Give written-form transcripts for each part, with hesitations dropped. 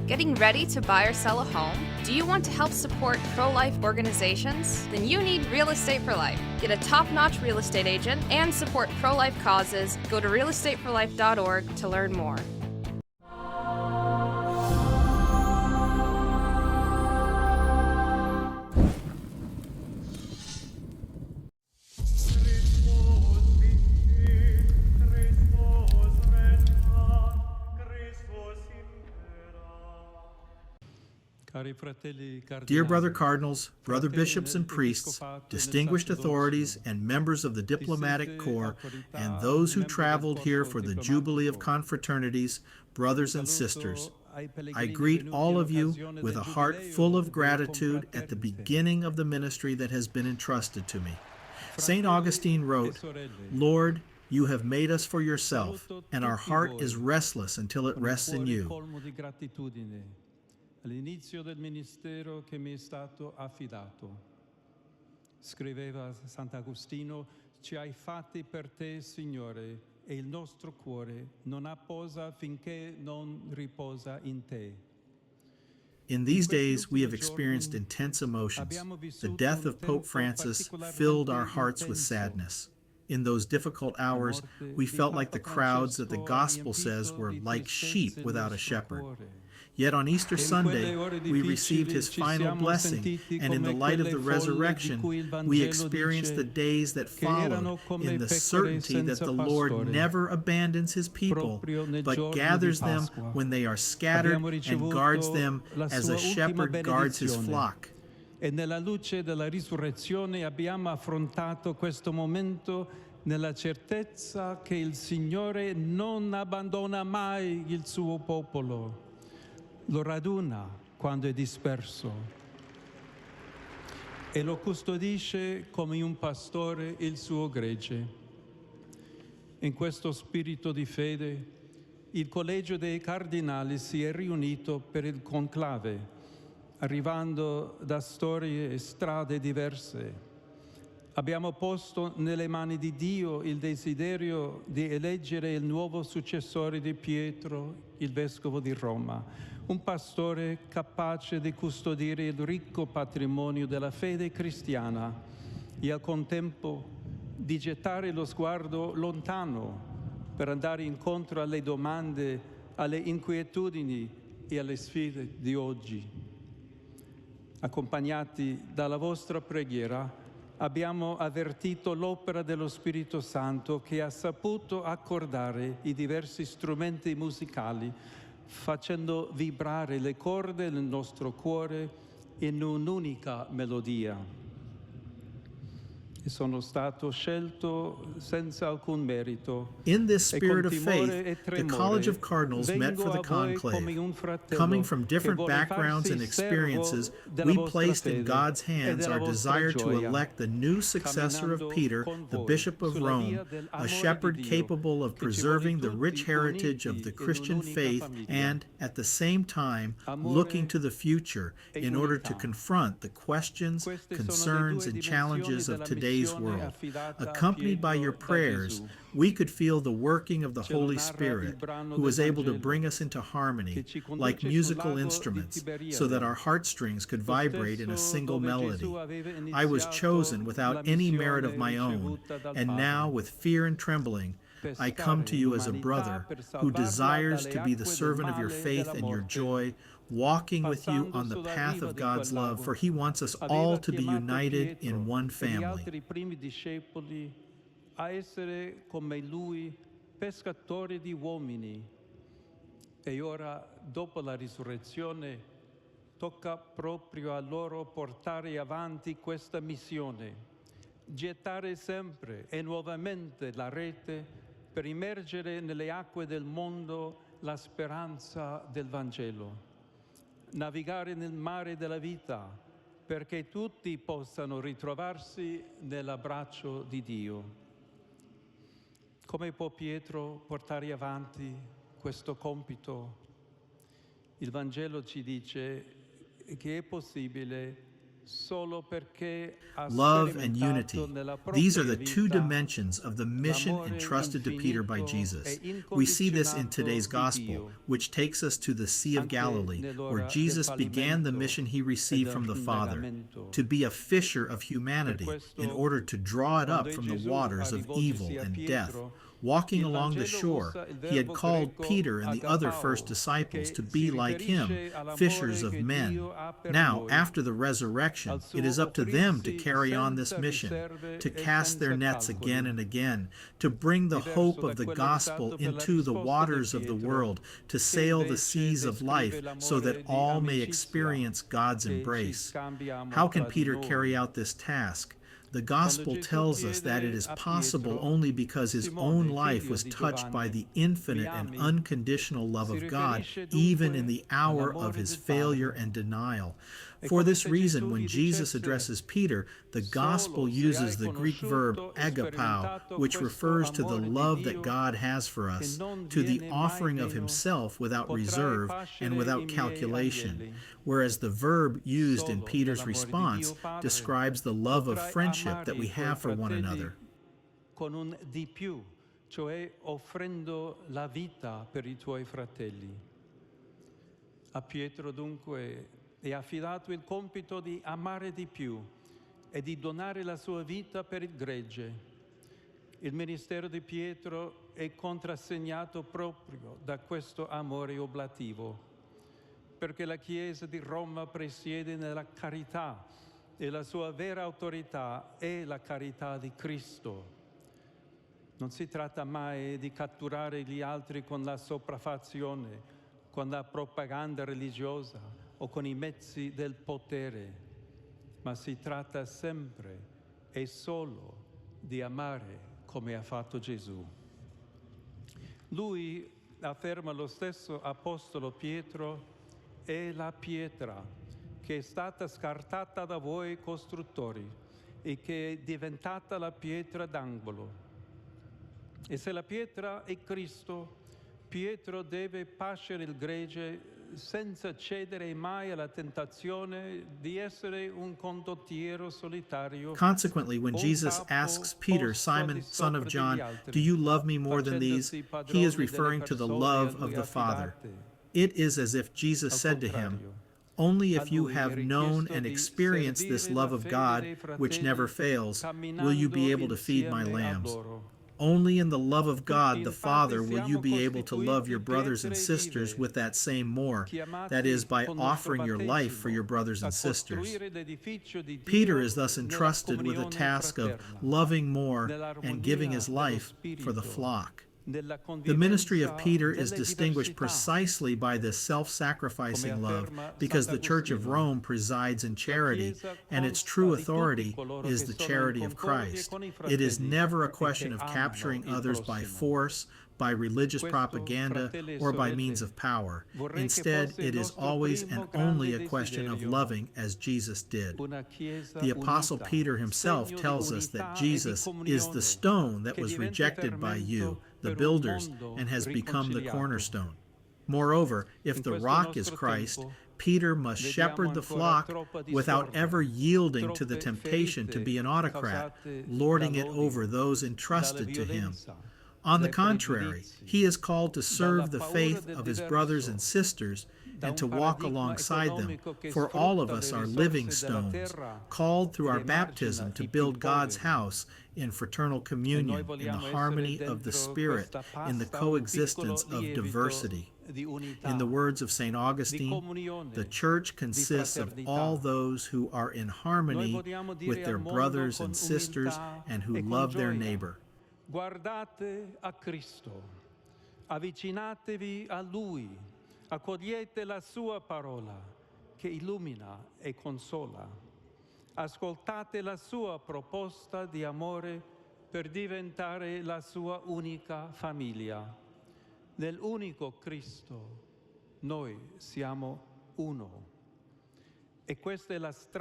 Getting ready to buy or sell a home? Do you want to help support pro-life organizations? Then you need Real Estate for Life. Get a top-notch real estate agent and support pro-life causes. Go to realestateforlife.org to learn more. Dear Brother Cardinals, Brother Bishops and Priests, distinguished authorities and members of the diplomatic corps, and those who traveled here for the Jubilee of Confraternities, brothers and sisters, I greet all of you with a heart full of gratitude at the beginning of the ministry that has been entrusted to me. St. Augustine wrote, "Lord, you have made us for yourself, and our heart is restless until it rests in you." All'inizio del ministero che mi è stato affidato. Scriveva Sant'Agostino, ci hai fatti per te, Signore, e il nostro cuore non ha posa finché non riposa in te. In these days, we have experienced intense emotions. The death of Pope Francis filled our hearts with sadness. In those difficult hours, we felt like the crowds that the Gospel says were like sheep without a shepherd. Yet on Easter Sunday, we received his final blessing, and in the light of the resurrection, we experienced the days that followed in the certainty that the Lord never abandons his people, but gathers them when they are scattered and guards them as a shepherd guards his flock. E nella luce della risurrezione abbiamo affrontato questo momento nella certezza che il Signore non abbandona mai il suo popolo. Lo raduna quando è disperso e lo custodisce come un pastore il suo gregge. In questo spirito di fede, il Collegio dei Cardinali si è riunito per il Conclave, arrivando da storie e strade diverse. Abbiamo posto nelle mani di Dio il desiderio di eleggere il nuovo successore di Pietro, il Vescovo di Roma, un pastore capace di custodire il ricco patrimonio della fede cristiana e al contempo di gettare lo sguardo lontano per andare incontro alle domande, alle inquietudini e alle sfide di oggi. Accompagnati dalla vostra preghiera, abbiamo avvertito l'opera dello Spirito Santo che ha saputo accordare i diversi strumenti musicali, facendo vibrare le corde del nostro cuore in un'unica melodia. E sono stato scelto senza alcun merito. In this spirit of faith, the College of Cardinals met for the conclave. Coming from different backgrounds and experiences, we placed in God's hands our desire to elect the new successor of Peter, the Bishop of Rome, a shepherd capable of preserving the rich heritage of the Christian faith and, at the same time, looking to the future in order to confront the questions, concerns, and challenges of today's world. Accompanied by your prayers, we could feel the working of the Holy Spirit, who is able to bring us into harmony, like musical instruments, so that our heartstrings could vibrate in a single melody. I was chosen without any merit of my own, and now, with fear and trembling, I come to you as a brother who desires to be the servant of your faith and your joy, walking with you on the path of God's love, for He wants us all to be united in one family. A essere come lui, pescatori di uomini. E ora, dopo la risurrezione, tocca proprio a loro portare avanti questa missione, gettare sempre e nuovamente la rete per immergere nelle acque del mondo la speranza del Vangelo, navigare nel mare della vita perché tutti possano ritrovarsi nell'abbraccio di Dio. Come può Pietro portare avanti questo compito? Il Vangelo ci dice che è possibile Love and unity. These are the two dimensions of the mission entrusted to Peter by Jesus. We see this in today's gospel, which takes us to the Sea of Galilee, where Jesus began the mission he received from the Father, to be a fisher of humanity in order to draw it up from the waters of evil and death. Walking along the shore, he had called Peter and the other first disciples to be like him, fishers of men. Now, after the resurrection, it is up to them to carry on this mission, to cast their nets again and again, to bring the hope of the gospel into the waters of the world, to sail the seas of life so that all may experience God's embrace. How can Peter carry out this task? The gospel tells us that it is possible only because his own life was touched by the infinite and unconditional love of God, even in the hour of his failure and denial. For this reason, when Jesus addresses Peter, the gospel uses the Greek verb agapao, which refers to the love that God has for us, to the offering of himself without reserve and without calculation, whereas the verb used in Peter's response describes the love of friendship that we have for one another. Con un di più, cioè offrendo la vita per I tuoi fratelli. A Pietro dunque è affidato il compito di amare di più e di donare la sua vita per il gregge. Il ministero di Pietro è contrassegnato proprio da questo amore oblativo, perché la Chiesa di Roma presiede nella carità e la sua vera autorità è la carità di Cristo. Non si tratta mai di catturare gli altri con la sopraffazione, con la propaganda religiosa o con I mezzi del potere, ma si tratta sempre e solo di amare come ha fatto Gesù. Lui, afferma lo stesso apostolo Pietro, è la pietra che è stata scartata da voi costruttori e che è diventata la pietra d'angolo. E se la pietra è Cristo, Pietro deve pascere il gregge senza cedere mai alla tentazione di essere un condottiero solitario. Consequently, when Jesus asks Peter, Simon, son of John, "Do you love me more than these?" he is referring to the love of the Father. It is as if Jesus said to him, "Only if you have known and experienced this love of God, which never fails, will you be able to feed my lambs." Only in the love of God the Father will you be able to love your brothers and sisters with that same more, that is, by offering your life for your brothers and sisters. Peter is thus entrusted with the task of loving more and giving his life for the flock. The ministry of Peter is distinguished precisely by this self-sacrificing love because the Church of Rome presides in charity, and its true authority is the charity of Christ. It is never a question of capturing others by force, by religious propaganda, or by means of power. Instead, it is always and only a question of loving as Jesus did. The Apostle Peter himself tells us that Jesus is the stone that was rejected by you, the builders, and has become the cornerstone. Moreover, if the rock is Christ, Peter must shepherd the flock without ever yielding to the temptation to be an autocrat, lording it over those entrusted to him. On the contrary, he is called to serve the faith of his brothers and sisters and to walk alongside them, for all of us are living stones, called through our baptism to build God's house in fraternal communion, in the harmony of the Spirit, in the coexistence of diversity. In the words of St. Augustine, the Church consists of all those who are in harmony with their brothers and sisters and who love their neighbor. Guardate a Cristo, avvicinatevi a Lui, accogliete la sua parola che illumina e consola. Ascoltate la sua proposta di amore per diventare la sua unica famiglia. Nell'unico Cristo noi siamo uno.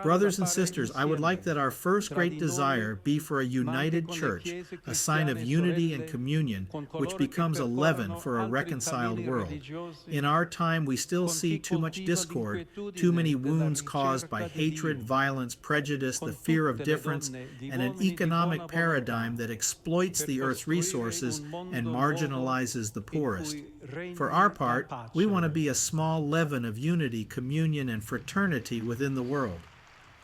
Brothers and sisters, I would like that our first great desire be for a united church, a sign of unity and communion, which becomes a leaven for a reconciled world. In our time, we still see too much discord, too many wounds caused by hatred, violence, prejudice, the fear of difference, and an economic paradigm that exploits the earth's resources and marginalizes the poorest. For our part, we want to be a small leaven of unity, communion, and fraternity within the world.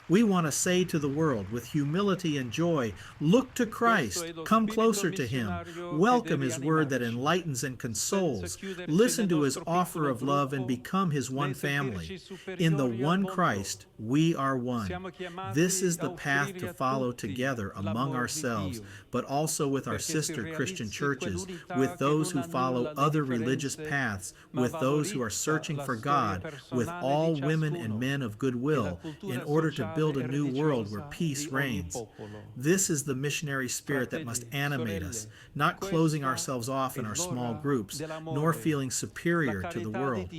We want to say to the world with humility and joy, look to Christ, come closer to Him, welcome His word that enlightens and consoles, listen to His offer of love and become His one family. In the one Christ, we are one. This is the path to follow together among ourselves, but also with our sister Christian churches, with those who follow other religious paths, with those who are searching for God, with all women and men of goodwill, in order to build a new world where peace reigns. This is the missionary spirit that must animate us, not closing ourselves off in our small groups, nor feeling superior to the world.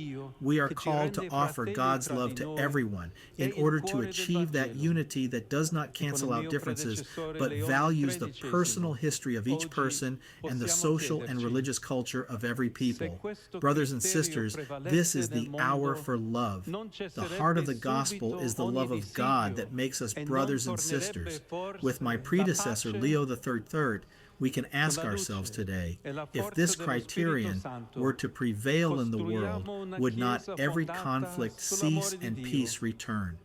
We are called to offer God's love to everyone in order to achieve that unity that does not cancel out differences, but values the personal history of each person and the social and religious culture of every people. Brothers and sisters, this is the hour for love. The heart of the gospel is the love of God that makes us brothers and sisters. With my predecessor, Leo XIII, we can ask ourselves today, if this criterion were to prevail in the world, would not every conflict cease and peace return?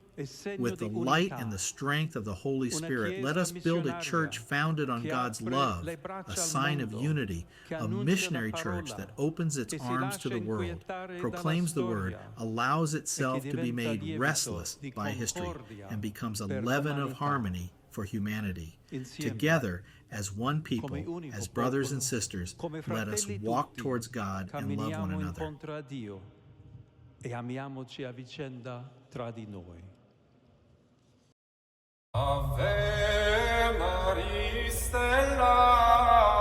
With the light and the strength of the Holy Spirit, let us build a church founded on God's love, a sign of unity, a missionary church that opens its arms to the world, proclaims the word, allows itself to be made restless by history, and becomes a leaven of harmony for humanity. Together, as one people, as brothers and sisters, let us walk towards God and love one another. Ave Maria Stella